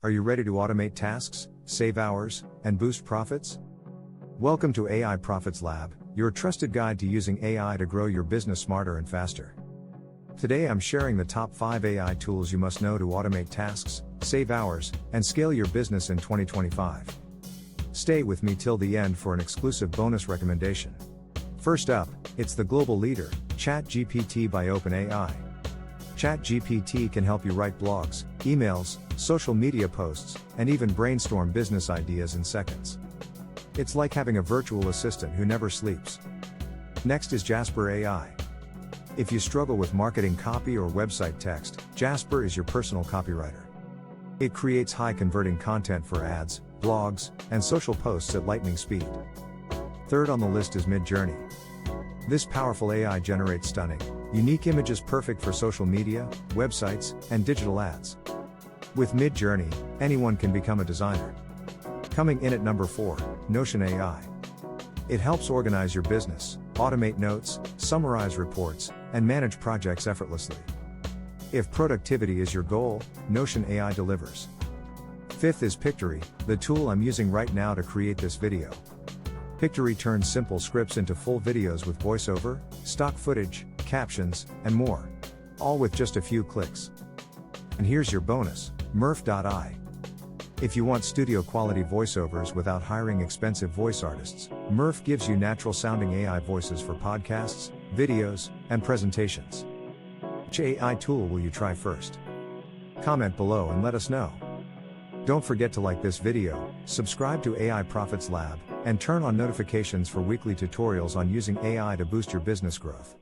Are you ready to automate tasks, save hours, and boost profits? Welcome to AI Profits Lab, your trusted guide to using AI to grow your business smarter and faster. Today I'm sharing the top 5 AI tools you must know to automate tasks, save hours, and scale your business in 2025. Stay with me till the end for an exclusive bonus recommendation. First up, it's the global leader, ChatGPT by OpenAI. ChatGPT can help you write blogs, emails, social media posts, and even brainstorm business ideas in seconds. It's like having a virtual assistant who never sleeps. Next is Jasper AI. If you struggle with marketing copy or website text, Jasper is your personal copywriter. It creates high-converting content for ads, blogs, and social posts at lightning speed. Third on the list is MidJourney. This powerful AI generates stunning, unique images perfect for social media, websites, and digital ads. With MidJourney, anyone can become a designer. Coming in at number 4, Notion AI. It helps organize your business, automate notes, summarize reports, and manage projects effortlessly. If productivity is your goal, Notion AI delivers. Fifth is Pictory, the tool I'm using right now to create this video. Pictory turns simple scripts into full videos with voiceover, stock footage, captions, and more. All with just a few clicks. And here's your bonus, Murf.ai. If you want studio quality voiceovers without hiring expensive voice artists, Murf gives you natural sounding AI voices for podcasts, videos, and presentations. Which AI tool will you try first? Comment below and let us know. Don't forget to like this video, subscribe to AI Profits Lab, and turn on notifications for weekly tutorials on using AI to boost your business growth.